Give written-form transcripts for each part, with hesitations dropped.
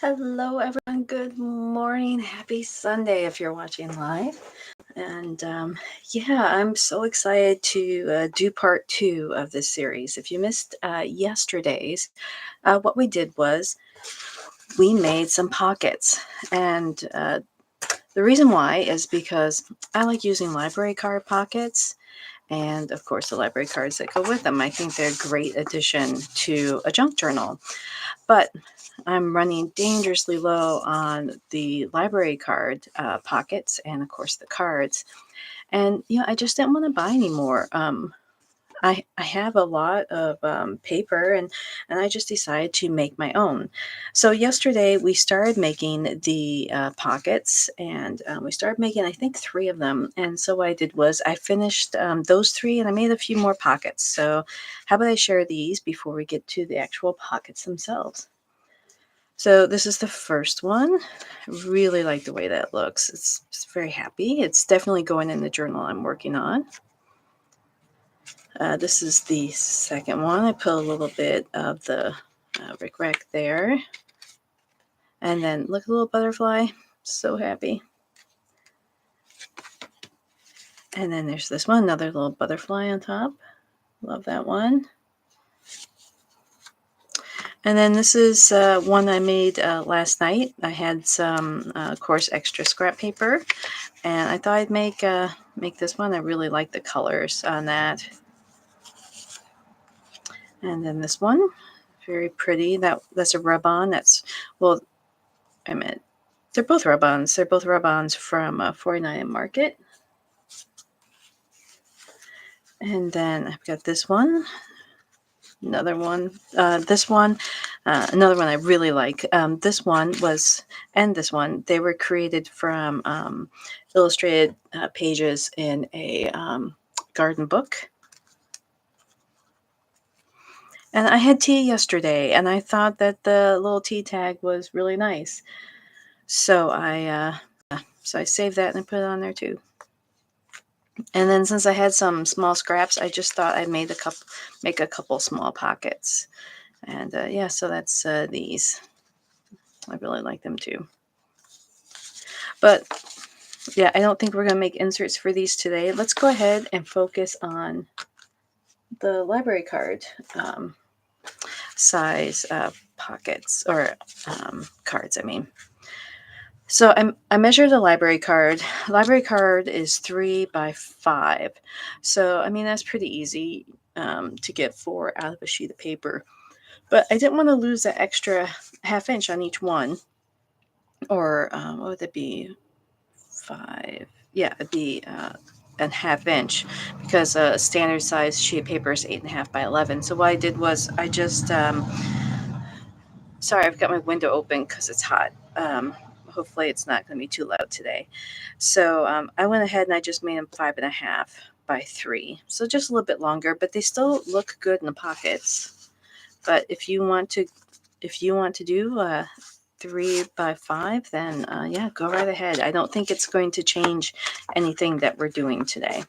Hello, everyone. Good morning. Happy Sunday if you're watching live. And yeah, I'm so excited to do part 2 of this series. If you missed yesterday's, what we did was we made some pockets. And the reason why is because I like using library card pockets. And of course, the library cards that go with them. I think they're a great addition to a junk journal. But I'm running dangerously low on the library card pockets and, of course, the cards. And, I just didn't want to buy anymore. I have a lot of paper, and I just decided to make my own. So yesterday we started making the pockets, and we started making, I think, 3 of them. And so what I did was I finished those 3, and I made a few more pockets. So how about I share these before we get to the actual pockets themselves? So this is the first one. I really like the way that looks. It's very happy. It's definitely going in the journal I'm working on. This is the second one. I put a little bit of the Rick Rack there. And then look at the little butterfly. So happy. And then there's this one, another little butterfly on top. Love that one. And then this is one I made last night. I had some, of course, extra scrap paper, and I thought I'd make this one. I really like the colors on that. And then this one, very pretty. That's a rub-on. They're both rub-ons. They're both rub-ons from 49 Market. And then I've got this one. Another one. Another one I really like. This one and this one, they were created from illustrated pages in a garden book. And I had tea yesterday, and I thought that the little tea tag was really nice. So I saved that and I put it on there too. And then since I had some small scraps, I just thought I'd make a couple small pockets. And yeah, so that's these. I really like them too. But yeah, I don't think we're going to make inserts for these today. Let's go ahead and focus on the library card size pockets, or cards, I mean. So I measured a library card. Library card is 3 by 5. So, I mean, that's pretty easy to get 4 out of a sheet of paper. But I didn't want to lose that extra ½ inch on each one. Or what would it be? 5. Yeah, it'd be a ½ inch, because a standard size sheet of paper is 8.5 by 11. So what I did was I just, sorry, I've got my window open because it's hot. Hopefully it's not going to be too loud today. So I went ahead and I just made them 5.5 by 3. So just a little bit longer, but they still look good in the pockets. But if you want to do 3 by 5, then yeah, go right ahead. I don't think it's going to change anything that we're doing today.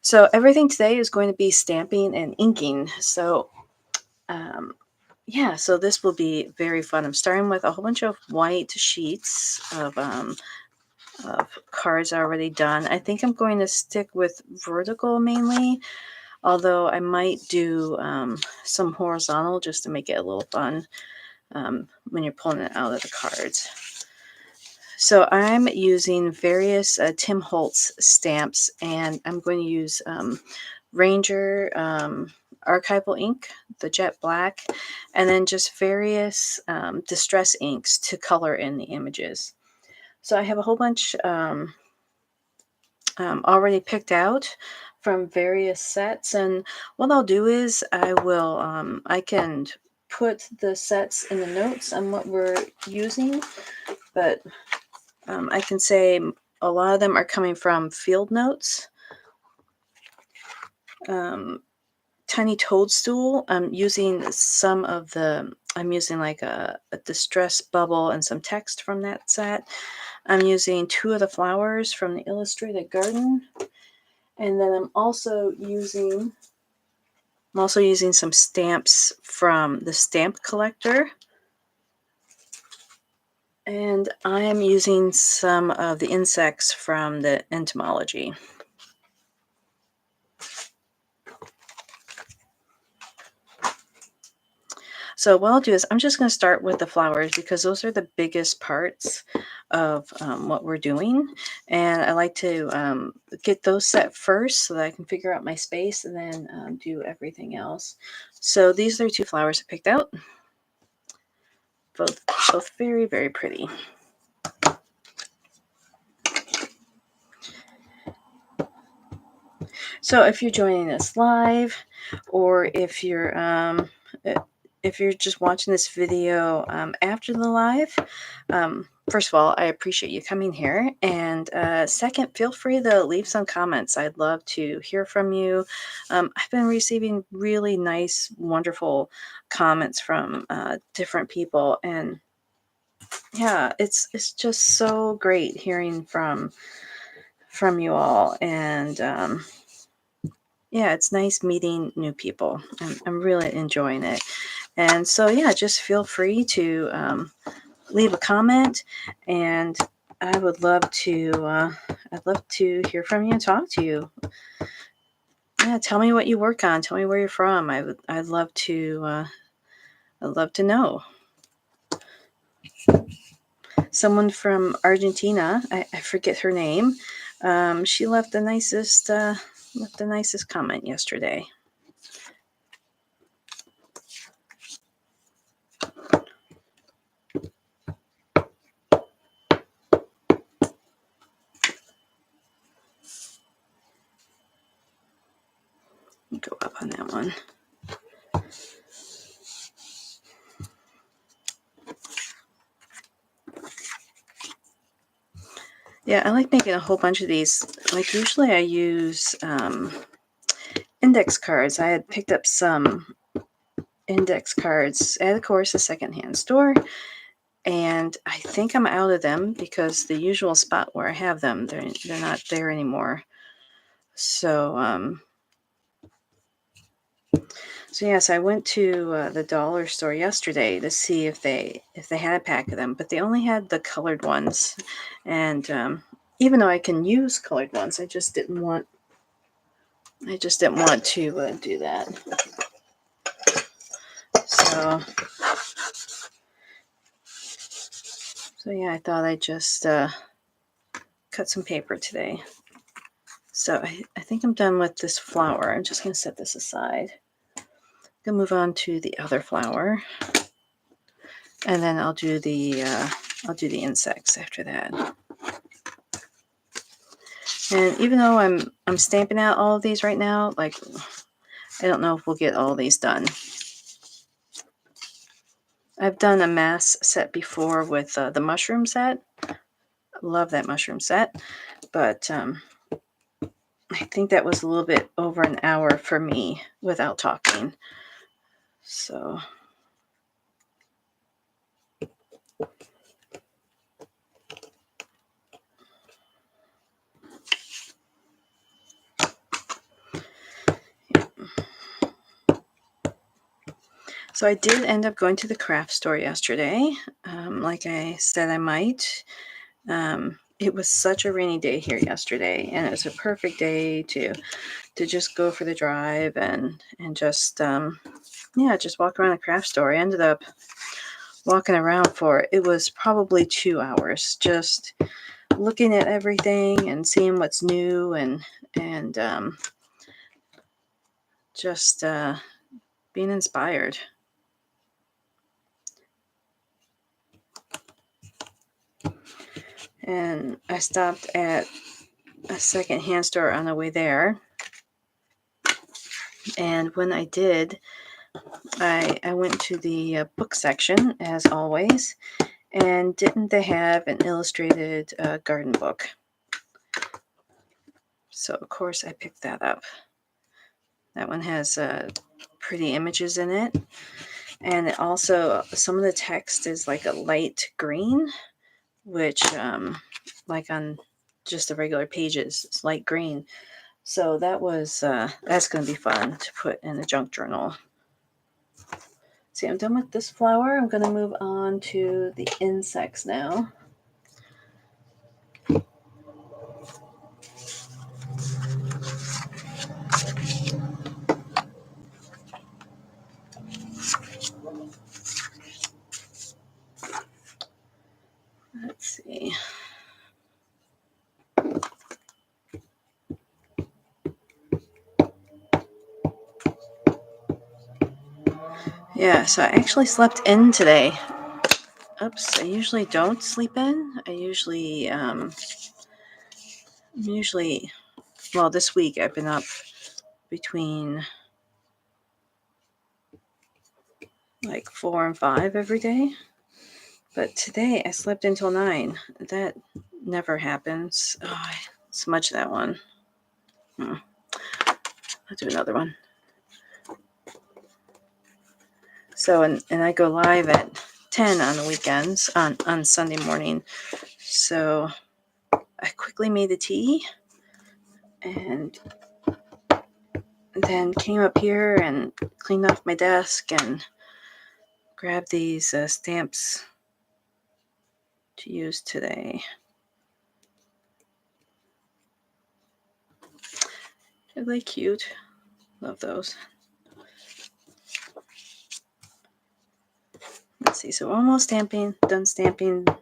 So everything today is going to be stamping and inking. So yeah, so this will be very fun. I'm starting with a whole bunch of white sheets of cards already done. I think I'm going to stick with vertical mainly, although I might do some horizontal just to make it a little fun when you're pulling it out of the cards. So I'm using various Tim Holtz stamps, and I'm going to use Ranger archival ink, the jet black, and then just various distress inks to color in the images. So I have a whole bunch already picked out from various sets, and what I'll do is I can put the sets in the notes on what we're using, but I can say a lot of them are coming from field notes. Tiny Toadstool, I'm using like a distress bubble and some text from that set. I'm using 2 of the flowers from the Illustrated Garden. And then I'm also using some stamps from the Stamp Collector. And I am using some of the insects from the entomology. So what I'll do is I'm just going to start with the flowers because those are the biggest parts of what we're doing. And I like to get those set first so that I can figure out my space and then do everything else. So these are 2 flowers I picked out. Both very, very pretty. So if you're joining us live, or if you're just watching this video after the live, first of all, I appreciate you coming here. And second, feel free to leave some comments. I'd love to hear from you. I've been receiving really nice, wonderful comments from different people, and yeah, it's just so great hearing from you all. And yeah, it's nice meeting new people. I'm really enjoying it. And so, yeah, just feel free to leave a comment, and I would love to. I'd love to hear from you and talk to you. Yeah, tell me what you work on. Tell me where you're from. I'd love to. I'd love to know. Someone from Argentina. I forget her name. She left the nicest. Left the nicest comment yesterday. Go up on that one. Yeah, I like making a whole bunch of these. Like usually I use index cards. I had picked up some index cards at, of course, a secondhand store, and I think I'm out of them because the usual spot where I have them, they're not there anymore. So yes, I went to the dollar store yesterday to see if they had a pack of them, but they only had the colored ones, and even though I can use colored ones, I just didn't want to do that. So yeah, I thought I'd just cut some paper today. So I think I'm done with this flower. I'm just going to set this aside. I'm going to move on to the other flower, and then I'll do the insects after that. And even though I'm stamping out all of these right now, like I don't know if we'll get all these done. I've done a mass set before with the mushroom set. Love that mushroom set, but I think that was a little bit over an hour for me without talking. So So I did end up going to the craft store yesterday, like I said I might. It was such a rainy day here yesterday, and it was a perfect day to just go for the drive and just just walk around the craft store. I ended up walking around for, it was probably 2 hours, just looking at everything and seeing what's new and just being inspired. And I stopped at a secondhand store on the way there. And when I did, I went to the book section, as always, and didn't they have an illustrated garden book? So, of course, I picked that up. That one has pretty images in it. And it also, some of the text is like a light green, which, like on just the regular pages, it's light green. So that was that's going to be fun to put in the junk journal. See, I'm done with this flower. I'm going to move on to the insects now. Let's see. Yeah, so I actually slept in today. Oops, I usually don't sleep in. I usually, well, this week I've been up between like 4 and 5 every day. But today I slept until 9. That never happens. Oh, I smudged that one. I'll do another one. So, and I go live at 10 on the weekends, on Sunday morning. So I quickly made the tea and then came up here and cleaned off my desk and grabbed these stamps to use today. They're really cute. Love those. Let's see, so we're almost done stamping the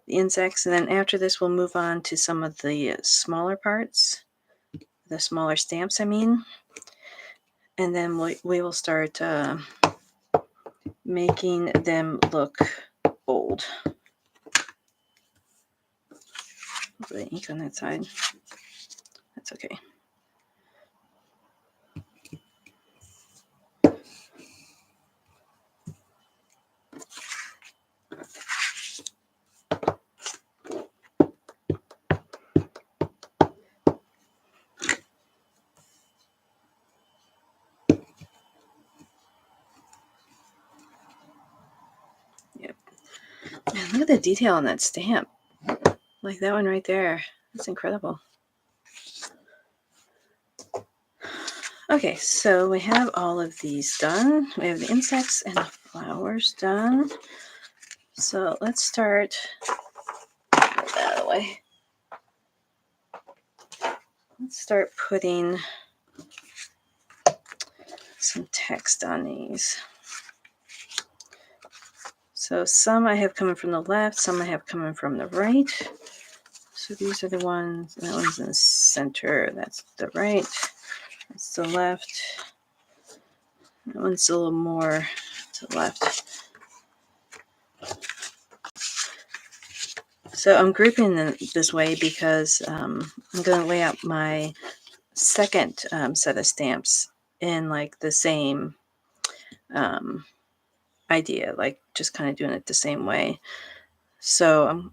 insects, and then after this we'll move on to some of the smaller parts, the smaller stamps I mean, and then we will start making them look old. A little bit of ink on that side. That's okay. Yep. Man, look at the detail on that stamp. Like that one right there. That's incredible. Okay, so we have all of these done. We have the insects and the flowers done. So let's start out of the way. Let's start putting some text on these. So some I have coming from the left, some I have coming from the right. So these are the ones, that one's in the center, that's the right, that's the left. That one's a little more to the left. So I'm grouping them this way because I'm going to lay out my second set of stamps in like the same idea, like just kind of doing it the same way. So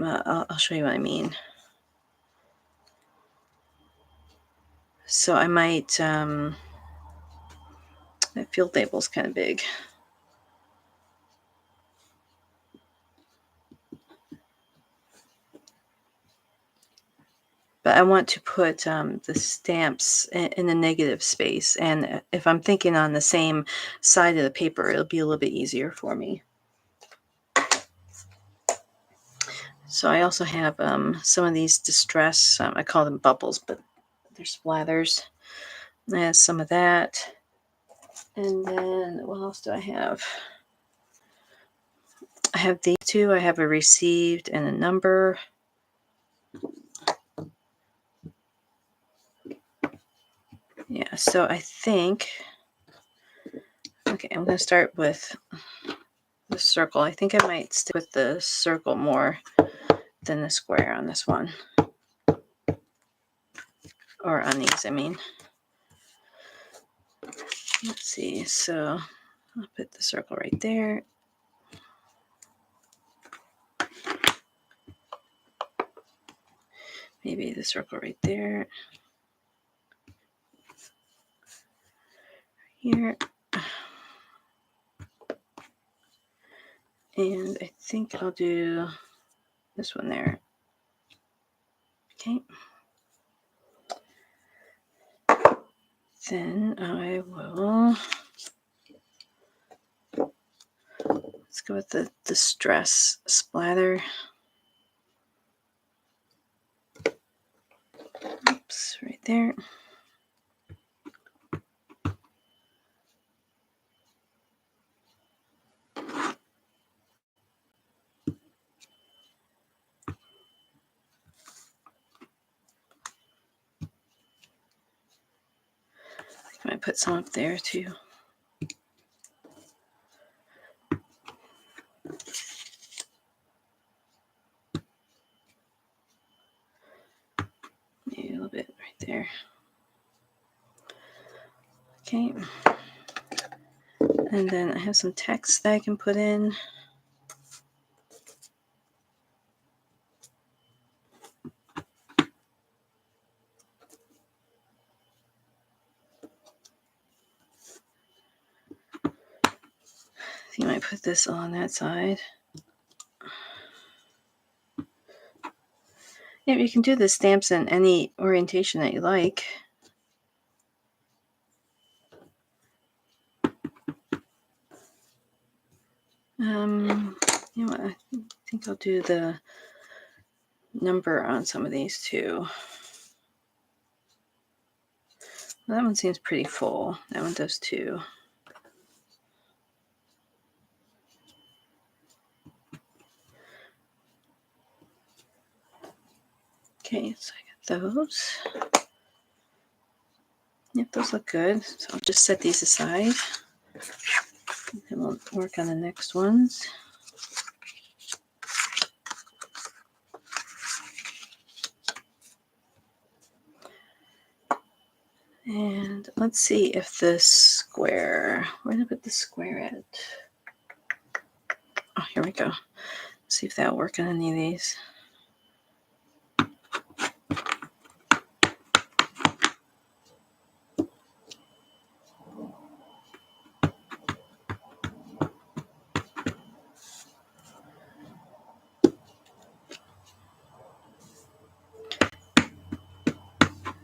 I'll show you what I mean. So I might, that field label's kind of big. But I want to put the stamps in the negative space. And if I'm thinking on the same side of the paper, it'll be a little bit easier for me. So I also have some of these distress, I call them bubbles, but they're splatters. I have some of that. And then what else do I have? I have these two. I have a received and a number. Yeah, so I think, okay, I'm going to start with the circle. I think I might stick with the circle more than the square on this one. Or on these, I mean. Let's see, so I'll put the circle right there. Maybe the circle right there. Here. And I think I'll do this one there. Okay. Then I will go with the Distress Splatter. Oops, right there. I might put some up there too. Maybe a little bit right there. Okay. And then I have some text that I can put in. You might put this on that side. Yeah, you can do the stamps in any orientation that you like. You know what? I think I'll do the number on some of these too. Well, that one seems pretty full. That one does too. Okay, so I got those. Yep, those look good. So I'll just set these aside. And we'll work on the next ones. And let's see if this square, where did I put the square at? Oh, here we go. See if that'll work on any of these.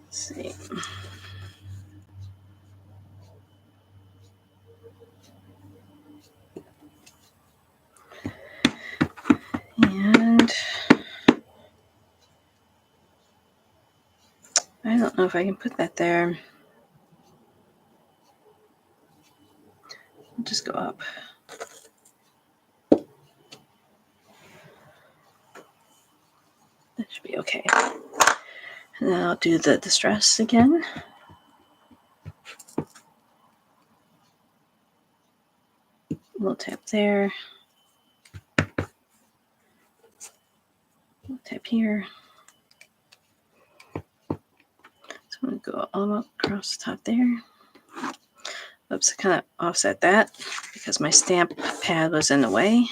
Let's see. And I don't know if I can put that there. I'll just go up. That should be okay. And then I'll do the Distress again. A little tap there. A little tap here. So I'm going to go all across the top there. Oops, I kind of offset that because my stamp pad was in the way.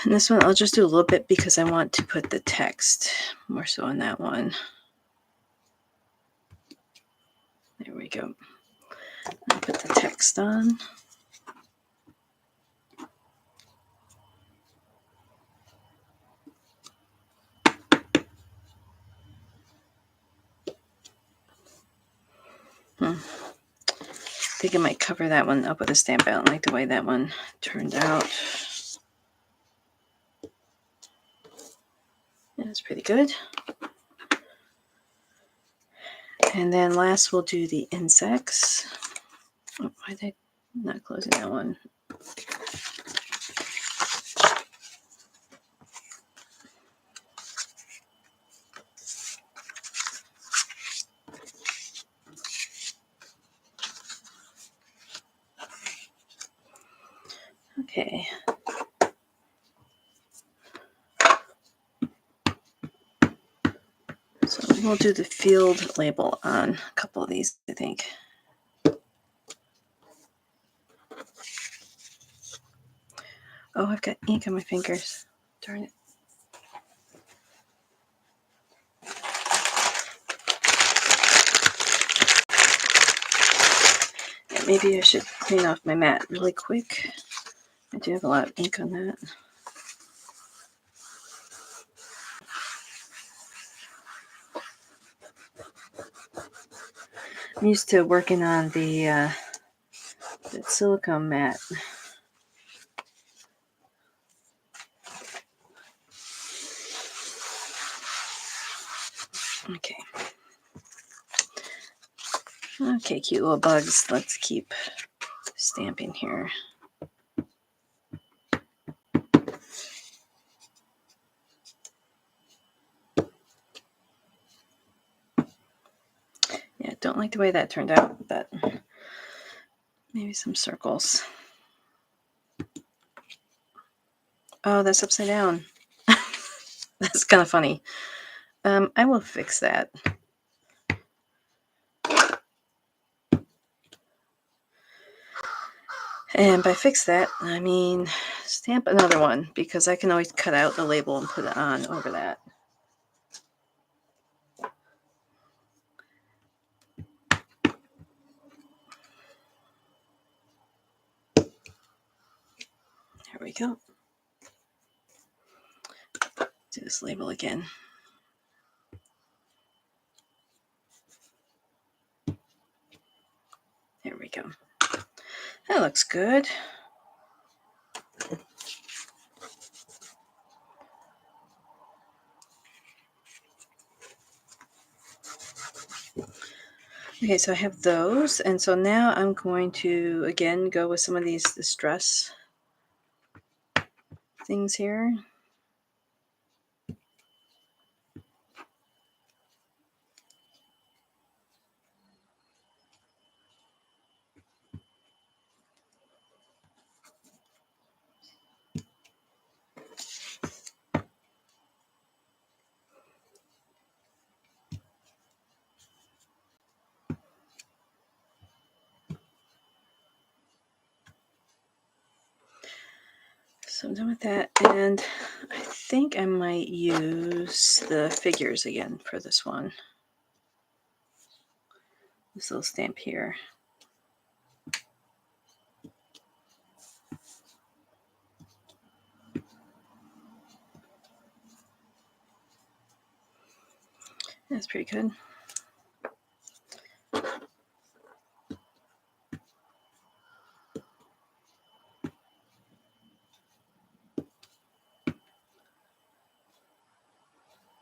And this one I'll just do a little bit because I want to put the text more so on that one. There we go. I'll put the text on. I think I might cover that one up with a stamp. I don't like the way that one turned out. That's pretty good. And then last we'll do the insects. Oh, why did I not closing that one? Okay. So we'll do the field label on a couple of these, I think. Oh, I've got ink on my fingers. Darn it. Yeah, maybe I should clean off my mat really quick. I do have a lot of ink on that. I'm used to working on the silicone mat. Okay. Okay, cute little bugs. Let's keep stamping here. Yeah, don't like the way that turned out, but maybe some circles. Oh, that's upside down. That's kind of funny. I will fix that. And by fix that, I mean stamp another one, because I can always cut out the label and put it on over that. There we go. Do this label again. There we go. That looks good. Okay, so I have those, and so now I'm going to again go with some of these distress things here. So I'm done with that, and I think I might use the figures again for this one. This little stamp here. That's pretty good.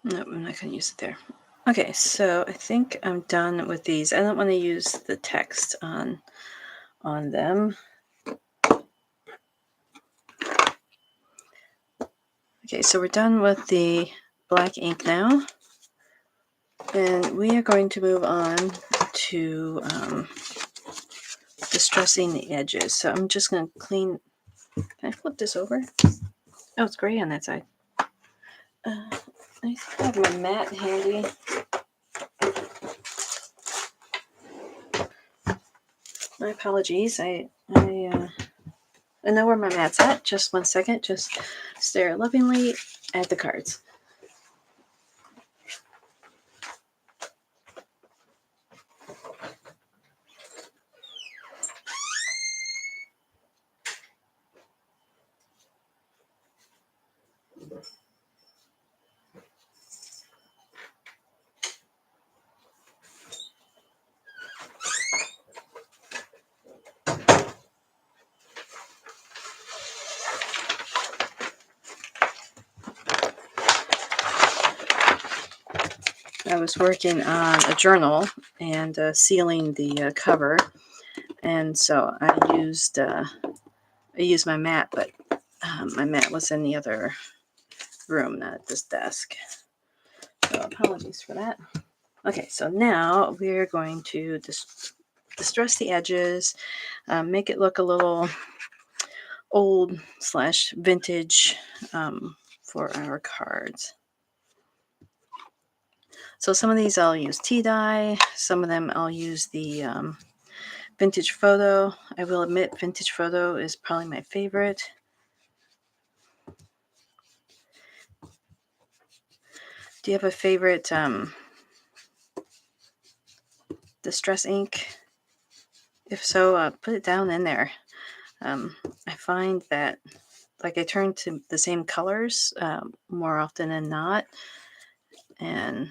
Nope, I'm not going to use it there. Okay, so I think I'm done with these. I don't want to use the text on them. Okay, so we're done with the black ink now. And we are going to move on to distressing the edges. So I'm just going to clean. Can I flip this over? Oh, it's gray on that side. I have my mat handy. My apologies. I know where my mat's at. Just one second. Just stare lovingly at the cards. I was working on a journal and sealing the cover, and so I used my mat, but my mat was in the other room, not at this desk. So apologies for that. Okay, so now we're going to distress the edges, make it look a little old / vintage for our cards. So some of these I'll use tea dye, some of them I'll use the vintage photo. I will admit vintage photo is probably my favorite. Do you have a favorite distress ink? If so, put it down in there. I find that like I turn to the same colors more often than not, and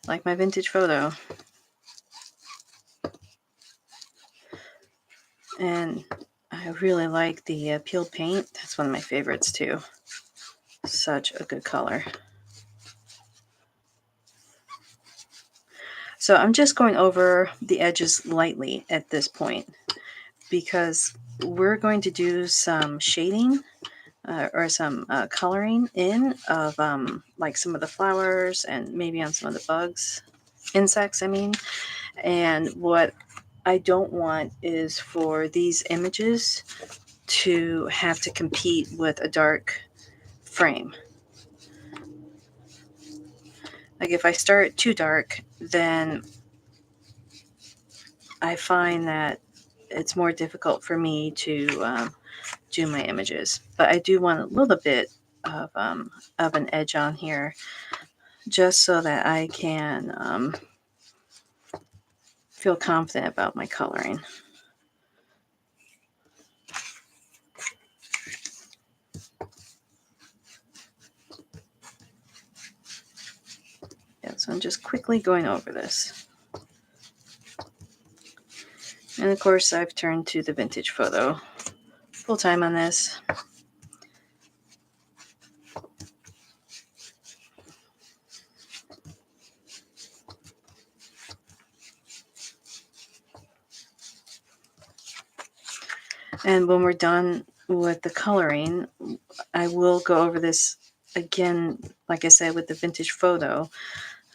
like my vintage photo. And I really like the peeled paint. That's one of my favorites too. Such a good color. So I'm just going over the edges lightly at this point because we're going to do some shading or some coloring in of like some of the flowers and maybe on some of the bugs, insects, I mean. And what I don't want is for these images to have to compete with a dark frame. Like if I start too dark, then I find that it's more difficult for me to do my images. But I do want a little bit of an edge on here just so that I can feel confident about my coloring. Yeah, so I'm just quickly going over this. And of course I've turned to the vintage photo full time on this. And when we're done with the coloring, I will go over this again, like I said, with the vintage photo.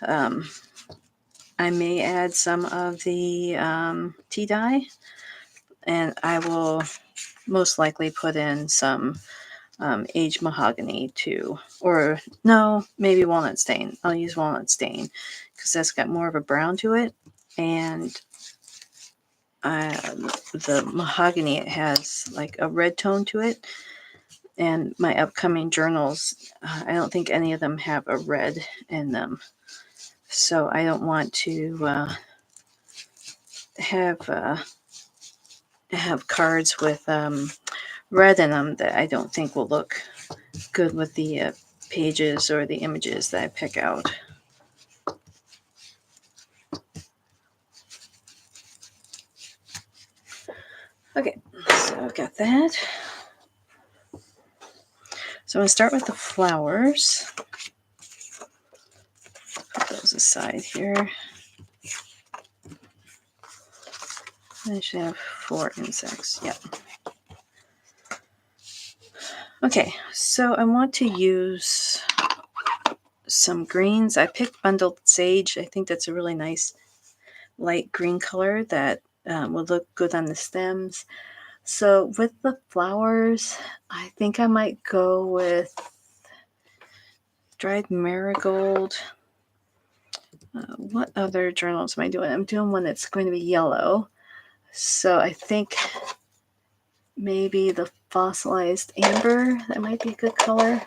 I may add some of the tea dye, and I will most likely put in some aged mahogany too. Or no, maybe walnut stain. I'll use walnut stain because that's got more of a brown to it. And the mahogany, it has like a red tone to it. And my upcoming journals, I don't think any of them have a red in them. So I don't want to have cards with red in them that I don't think will look good with the pages or the images that I pick out. Okay, so I've got that. So I'm going to start with the flowers. Put those aside here. I should have 4 insects. Yep. Okay, so I want to use some greens. I picked bundled sage. I think that's a really nice light green color that will look good on the stems. So with the flowers, I think I might go with dried marigold. What other journals am I doing? I'm doing one that's going to be yellow. So I think maybe the fossilized amber, that might be a good color.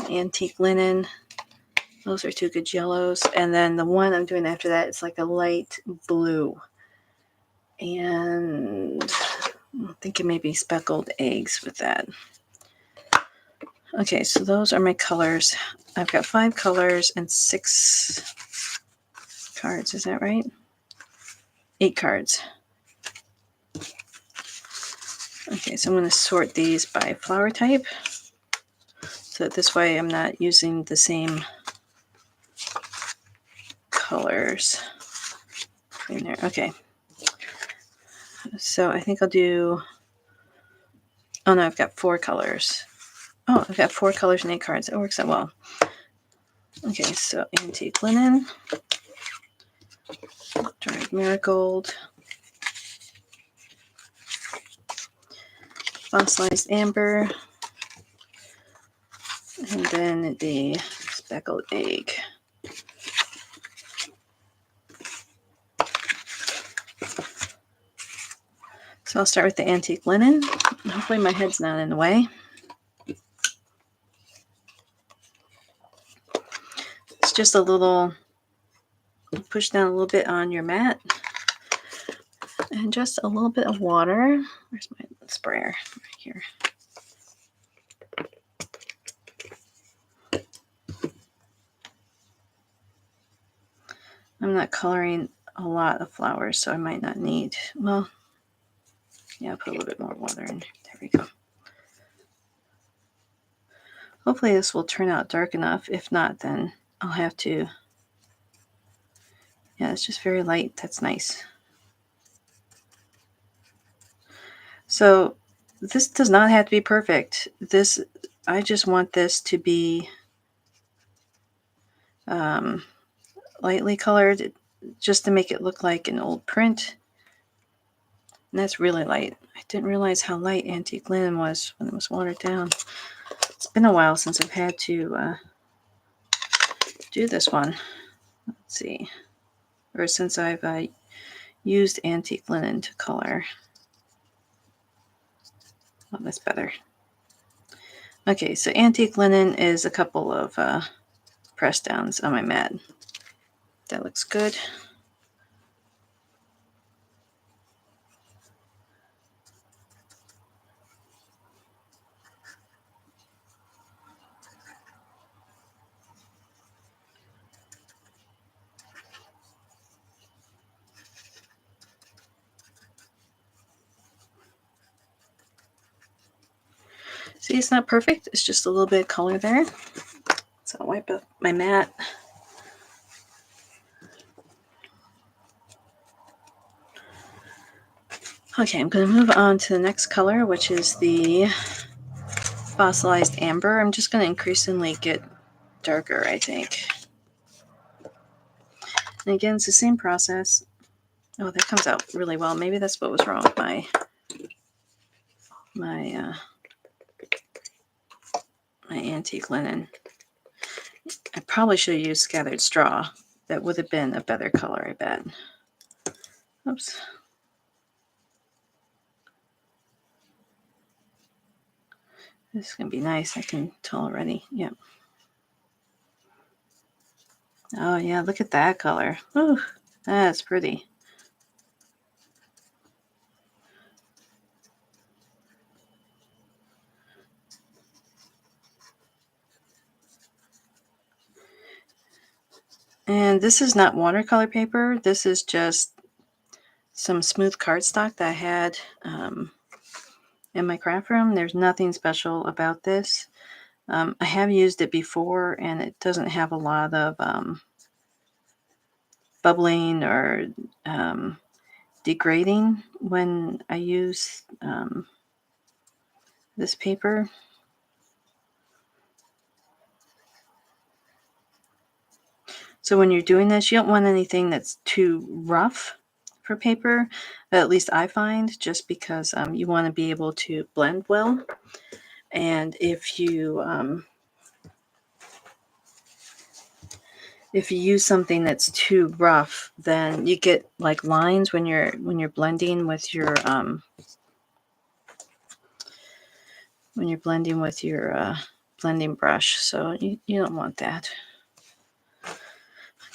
Antique linen. Those are 2 good yellows. And then the one I'm doing after that is like a light blue. And I'm thinking maybe speckled eggs with that. Okay, so those are my colors. I've got 5 colors and 6 cards. Is that right? 8 cards. Okay, so I'm going to sort these by flower type. So that this way I'm not using the same colors in there. Okay. So I think I'll do... Oh no, I've got 4 colors. Oh, I've got 4 colors and 8 cards. That works out well. Okay, so antique linen, dried marigold, fossilized amber, and then the speckled egg. So I'll start with the antique linen. Hopefully my head's not in the way. It's just a little, push down a little bit on your mat. And just a little bit of water. Where's my sprayer? Right here. I'm not coloring a lot of flowers, so I might not need, well, Yeah, put a little bit more water in. There we go. Hopefully this will turn out dark enough. If not, then I'll have to. Yeah, it's just very light. That's nice. So this does not have to be perfect. I just want this to be lightly colored, just to make it look like an old print. And that's really light. I didn't realize how light antique linen was when it was watered down. It's been a while since I've had to do this one. Let's see. Or since I've used antique linen to color. Oh, that's better. Okay, so antique linen is a couple of press downs on my mat. That looks good. See, it's not perfect. It's just a little bit of color there. So I'll wipe up my mat. Okay, I'm going to move on to the next color, which is the fossilized amber. I'm just going to increasingly get darker, I think. And again, it's the same process. Oh, that comes out really well. Maybe that's what was wrong with my antique linen. I probably should have used scattered straw. That would have been a better color, I bet. Oops. This is going to be nice. I can tell already. Yep. Oh, yeah. Look at that color. Ooh, that's pretty. And this is not watercolor paper. This is just some smooth cardstock that I had in my craft room. There's nothing special about this. I have used it before, and it doesn't have a lot of bubbling or degrading when I use this paper. So when you're doing this, you don't want anything that's too rough for paper, at least I find, just because you want to be able to blend well. And if you use something that's too rough, then you get like lines when you're blending with your blending brush. So you don't want that.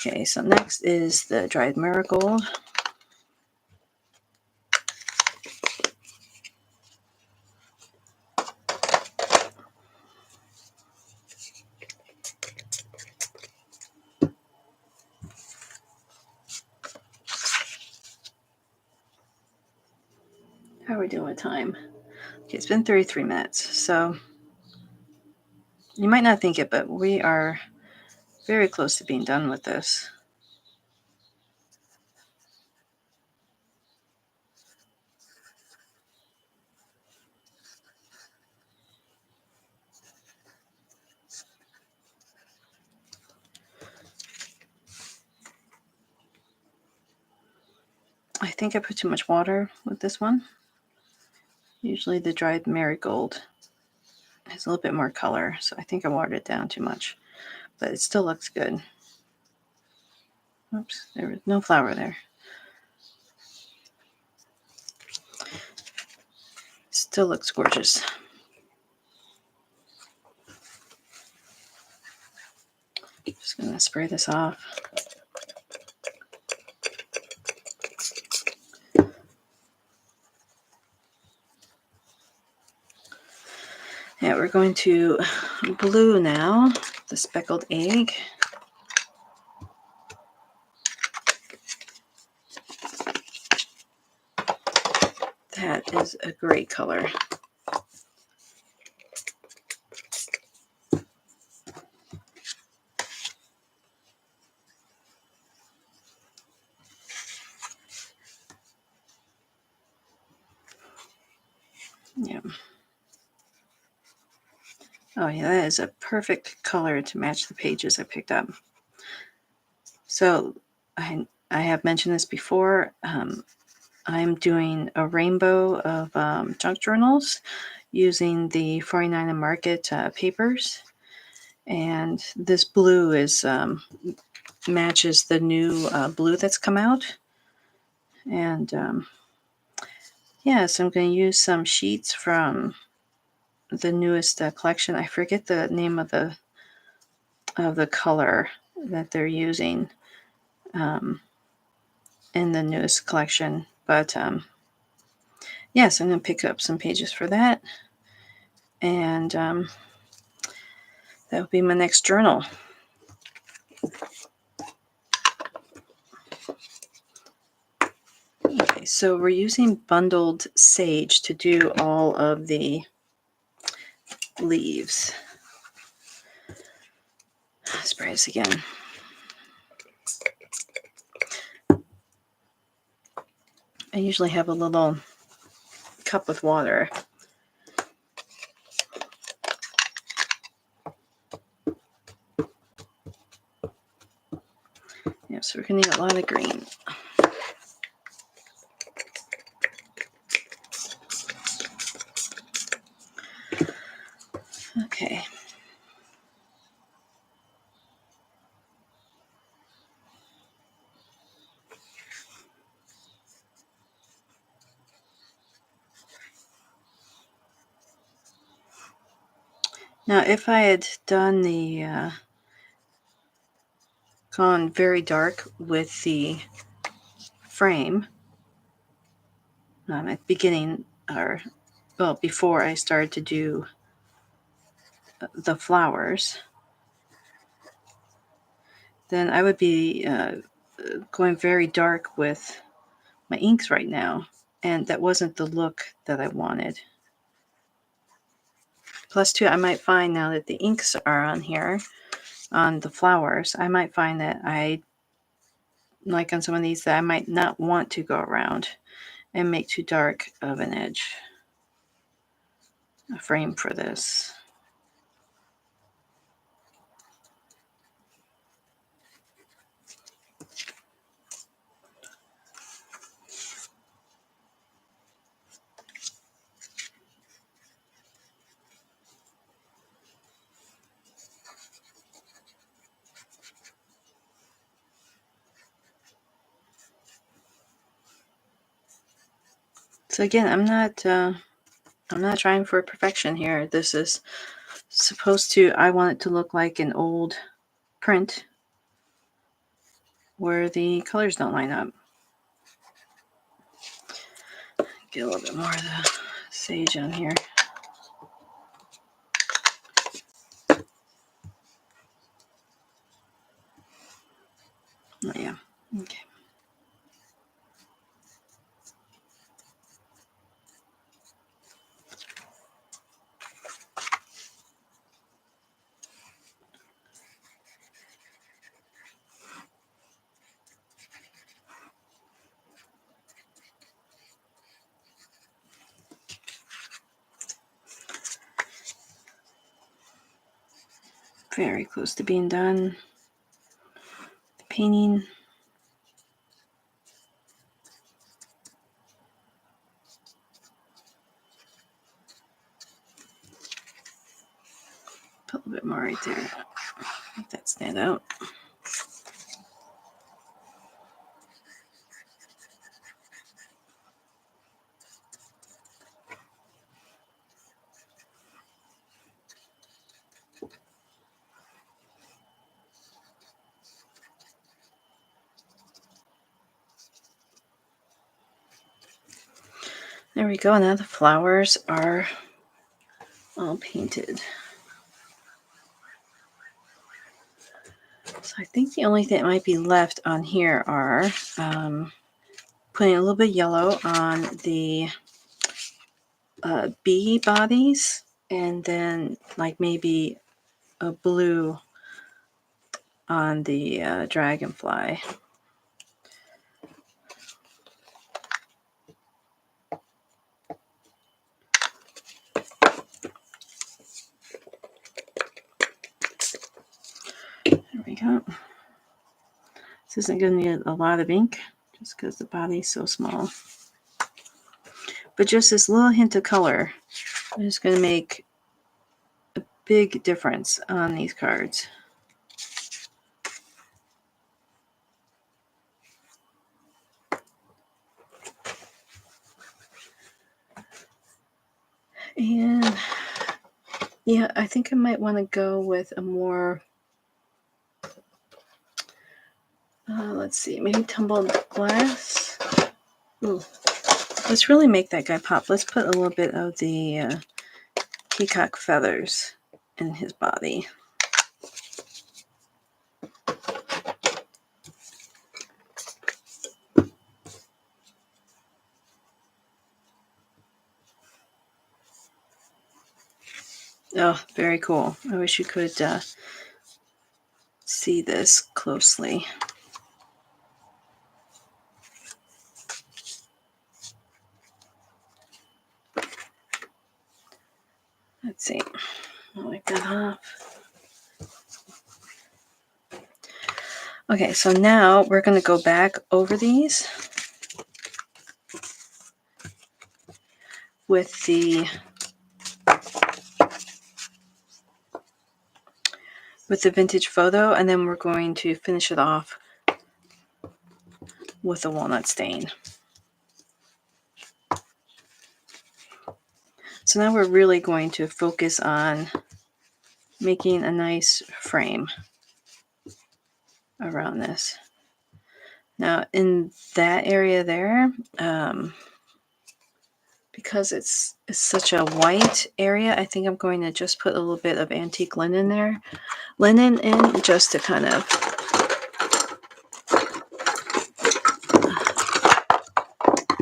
Okay, so next is the dried marigold. How are we doing with time? Okay, it's been 33 minutes. So you might not think it, but we are very close to being done with this. I think I put too much water with this one. Usually the dried marigold has a little bit more color, so I think I watered it down too much. But it still looks good. Oops, there was no flower there. Still looks gorgeous. Just gonna spray this off. Yeah, we're going to blue now, the speckled egg. That is a great color. Yeah. Oh yeah, that is a perfect color to match the pages I picked up. So I have mentioned this before. I'm doing a rainbow of junk journals using the 49 and Market papers. And this blue is matches the new blue that's come out. And yeah, so I'm going to use some sheets from the newest collection. I forget the name of the color that they're using in the newest collection. But yes, I'm going to pick up some pages for that. And that will be my next journal. Okay, so we're using bundled sage to do all of the leaves. Spray this again. I usually have a little cup with water. Yeah, so we're going to need a lot of green. Okay. Now, if I had done the gone very dark with the frame at the beginning, or well, before I started to do the flowers, then I would be going very dark with my inks right now, and that wasn't the look that I wanted. Plus, too, I might find now that the inks are on here, on the flowers, I might find that I, like on some of these, that I might not want to go around and make too dark of an edge, a frame for this. So again, I'm not trying for perfection here. This is supposed to, I want it to look like an old print where the colors don't line up. Get a little bit more of the sage on here. Oh yeah, okay. Very close to being done. The painting. Put a little bit more right there. Make that stand out. There we go. Now the flowers are all painted. So I think the only thing that might be left on here are putting a little bit of yellow on the bee bodies, and then like maybe a blue on the dragonfly. There we go. This isn't going to need a lot of ink just because the body's so small. But just this little hint of color is going to make a big difference on these cards. And yeah, I think I might want to go with a more, let's see, maybe tumbled glass. Ooh. Let's really make that guy pop. Let's put a little bit of the peacock feathers in his body. Oh, very cool. I wish you could see this closely. Let's see. I'll wipe that off. Okay, so now we're going to go back over these with the vintage photo, and then we're going to finish it off with a walnut stain. So now we're really going to focus on making a nice frame around this. Now in that area there, because it's such a white area, I think I'm going to just put a little bit of antique linen in, just to kind of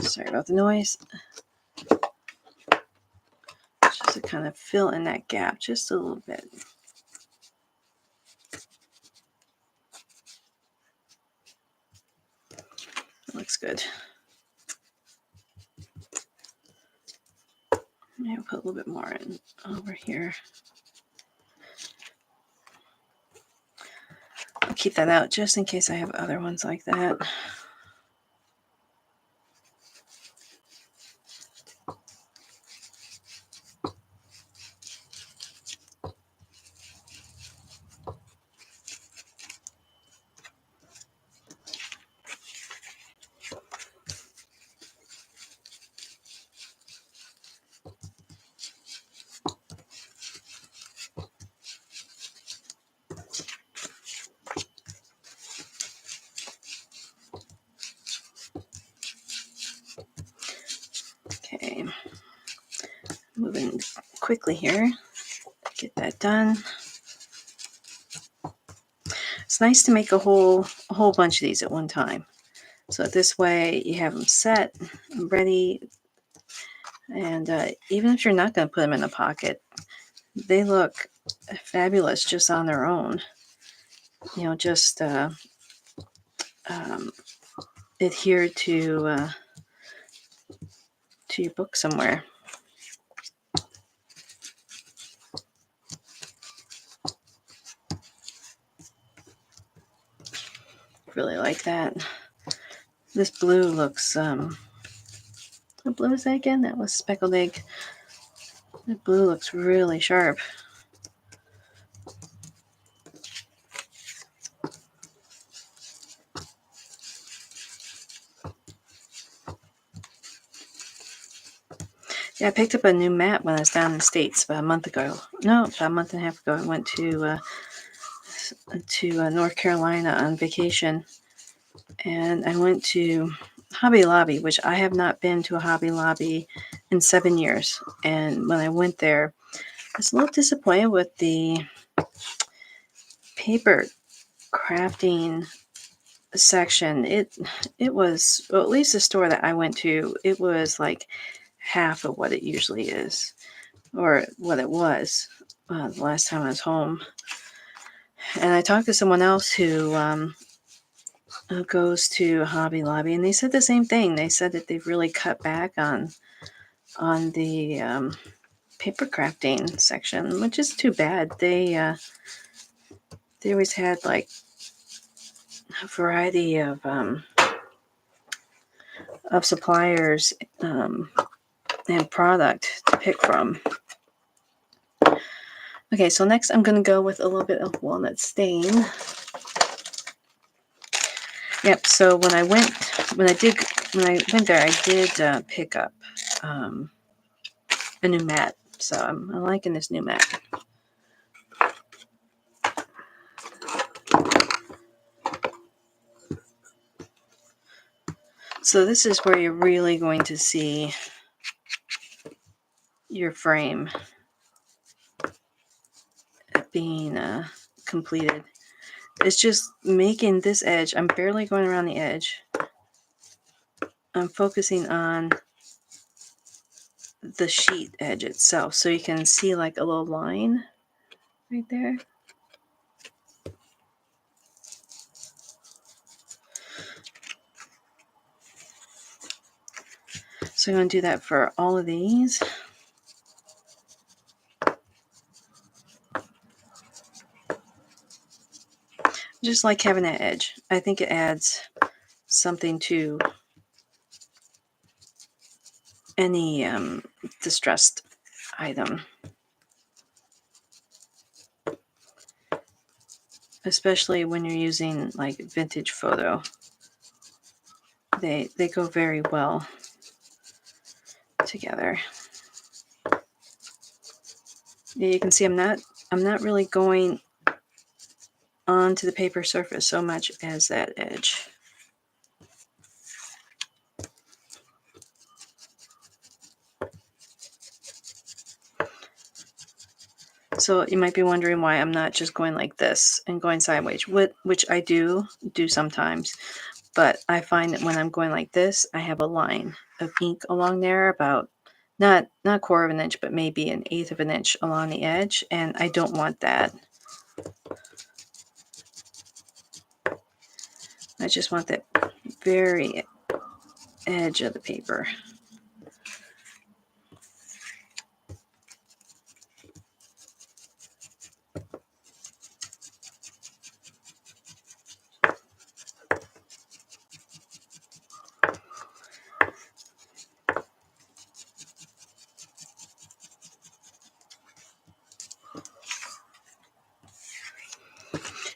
sorry about the noise. Just to kind of fill in that gap just a little bit. That looks good. Maybe I'll put a little bit more in over here. I'll keep that out just in case I have other ones like that. Okay, moving quickly here, get that done. It's nice to make a whole bunch of these at one time. So this way you have them set and ready. And even if you're not going to put them in a pocket, they look fabulous just on their own. You know, just adhere to your book somewhere. Really like that. This blue looks, what blue is that again? That was speckled egg. The blue looks really sharp. Yeah, I picked up a new mat when I was down in the States about a month ago. No, about a month and a half ago. I went to North Carolina on vacation, and I went to Hobby Lobby, which I have not been to a Hobby Lobby in 7 years. And when I went there, I was a little disappointed with the paper crafting section. It was, well, at least the store that I went to, it was like half of what it usually is, or what it was the last time I was home. And I talked to someone else who goes to Hobby Lobby, and they said the same thing. They said that they've really cut back on the paper crafting section, which is too bad. They always had like a variety of suppliers and product to pick from. Okay, so next I'm going to go with a little bit of walnut stain. Yep. So when I went there, I did pick up a new mat. So I'm liking this new mat. So this is where you're really going to see your frame being completed. It's just making this edge. I'm barely going around the edge. I'm focusing on the sheet edge itself, so you can see like a little line right there. So I'm going to do that for all of these. Just like having that edge. I think it adds something to any distressed item. Especially when you're using like vintage photo. They go very well together. Yeah, you can see I'm not really going onto the paper surface so much as that edge. So you might be wondering why I'm not just going like this and going sideways, which I do sometimes. But I find that when I'm going like this, I have a line of ink along there about not a quarter of an inch, but maybe an eighth of an inch along the edge, and I don't want that. I just want that very edge of the paper.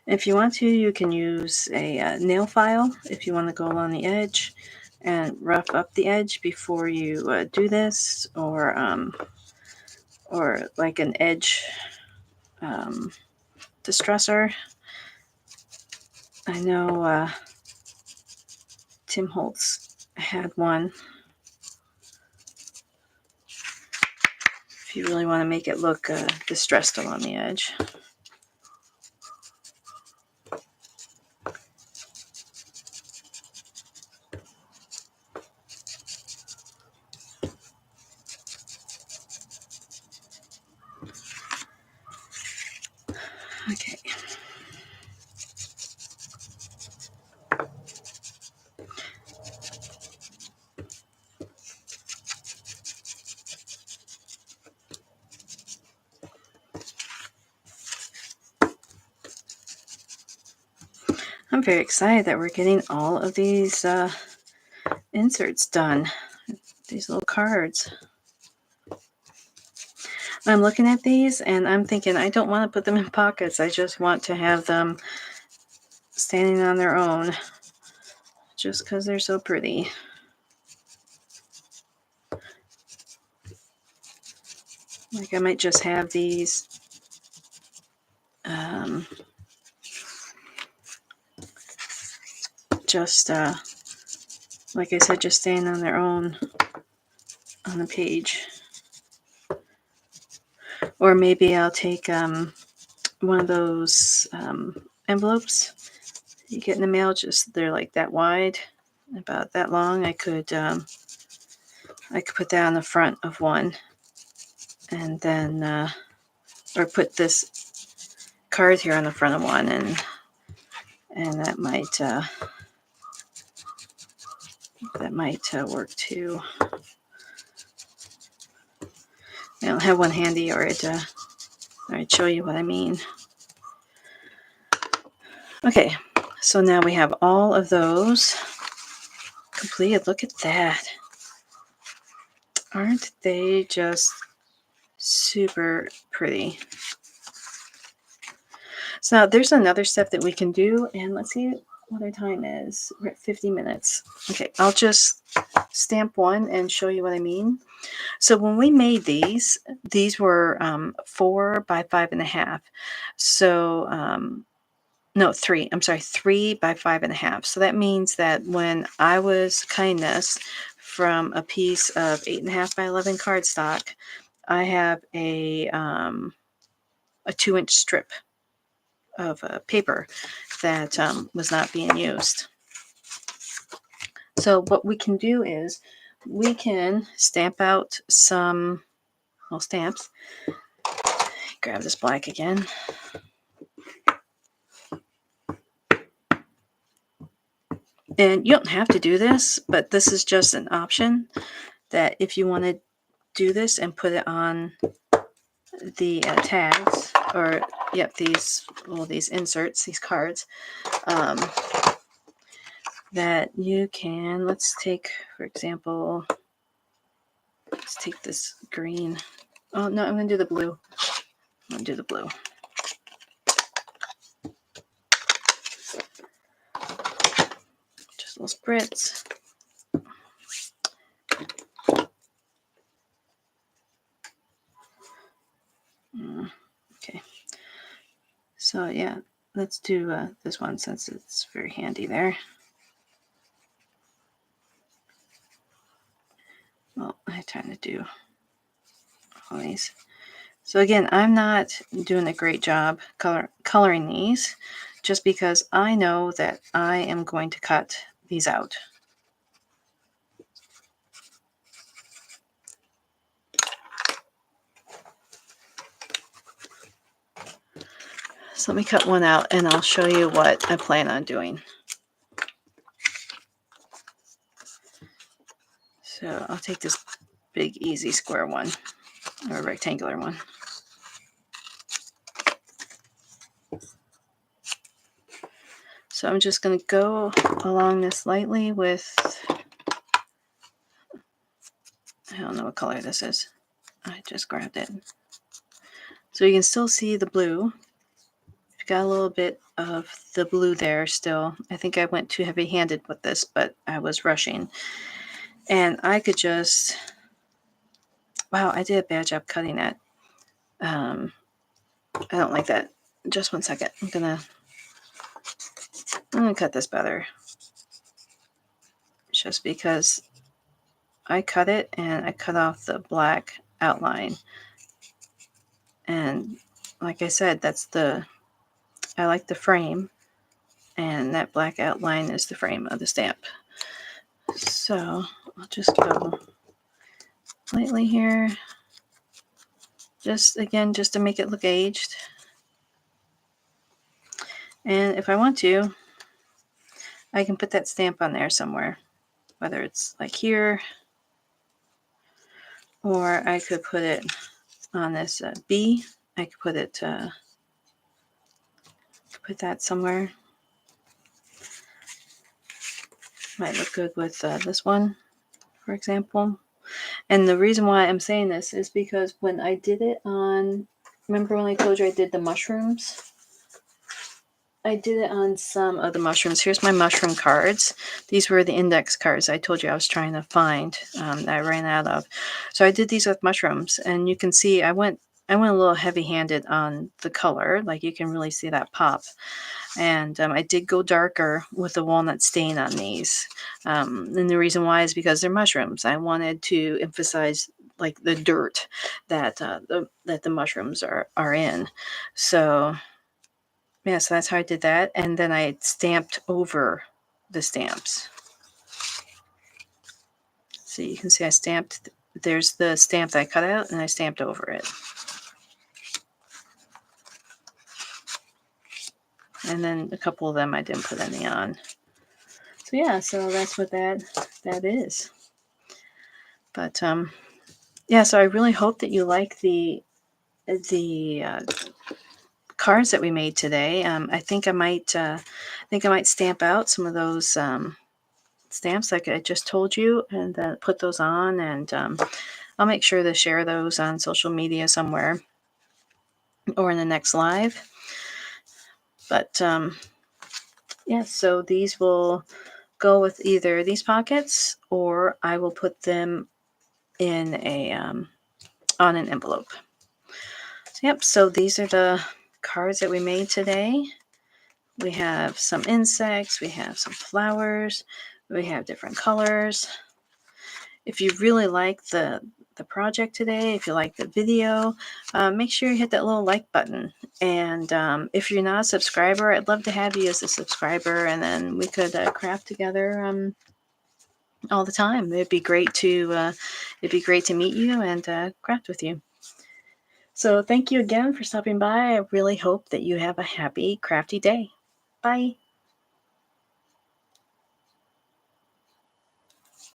If you want to, you can use a nail file if you want to go along the edge and rough up the edge before you do this, or like an edge distressor. I know Tim Holtz had one. If you really want to make it look distressed along the edge. Okay. I'm very excited that we're getting all of these inserts done. These little cards. I'm looking at these and I'm thinking I don't want to put them in pockets. I just want to have them standing on their own just because they're so pretty. Like I might just have these just like I said, just staying on their own on the page. Or maybe I'll take one of those envelopes you get in the mail, just they're like that wide, about that long. I could I could put that on the front of one, and then or put this card here on the front of one, and that might work too. I don't have one handy, or I'd show you what I mean. Okay, so now we have all of those completed. Look at that. Aren't they just super pretty? So now there's another step that we can do, and let's see what our time is. We're at 50 minutes. Okay, I'll just stamp one and show you what I mean. So when we made these were 4 by 5.5. So no, 3. I'm sorry, 3 by 5.5. So that means that when I was cutting this from a piece of 8.5 by 11 cardstock, I have a 2-inch strip of paper that was not being used. So what we can do is we can stamp out some stamps. Grab this black again. And you don't have to do this, but this is just an option that if you want to do this and put it on the tags, or these inserts, these cards, that you can. Let's take, for example, let's take this green. Oh no, I'm going to do the blue. I'm going to do the blue. Just little spritz. Okay. So yeah, let's do this one since it's very handy there. Well, I'm trying to do all these. So again, I'm not doing a great job coloring these, just because I know that I am going to cut these out. So let me cut one out and I'll show you what I plan on doing. So I'll take this big, easy square one, or rectangular one. So I'm just going to go along this lightly with, I don't know what color this is. I just grabbed it. So you can still see the blue. I've got a little bit of the blue there still. I think I went too heavy-handed with this, but I was rushing. And I could just, wow, I did a bad job cutting it. I don't like that. Just one second. I'm gonna cut this better. Just because I cut it and I cut off the black outline. And like I said, I like the frame, and that black outline is the frame of the stamp. So I'll just go lightly here. Just to make it look aged. And if I want to, I can put that stamp on there somewhere, whether it's like here, or I could put it on this B. I could put it, put that somewhere. Might look good with this one, for example. And the reason why I'm saying this is because when I did it on, remember when I told you I did the mushrooms? I did it on some of the mushrooms. Here's my mushroom cards. These were the index cards I told you I was trying to find that I ran out of. So I did these with mushrooms, and you can see I went a little heavy-handed on the color. Like you can really see that pop. And I did go darker with the walnut stain on these. And the reason why is because they're mushrooms. I wanted to emphasize like the dirt that the mushrooms are in. So yeah, so that's how I did that. And then I stamped over the stamps. So you can see I stamped, there's the stamp that I cut out and I stamped over it. And then a couple of them I didn't put any on. So yeah, so that's what that is. But yeah, so I really hope that you like the cards that we made today. I think I might stamp out some of those stamps like I just told you, and put those on, and I'll make sure to share those on social media somewhere or in the next live. But yeah, so these will go with either these pockets, or I will put them in a on an envelope. So, yep, so these are the cards that we made today. We have some insects, we have some flowers, we have different colors. If you really like the project today, if you like the video, make sure you hit that little like button. And if you're not a subscriber, I'd love to have you as a subscriber, and then we could craft together all the time. It'd be great to meet you and craft with you. So thank you again for stopping by. I really hope that you have a happy, crafty day. Bye.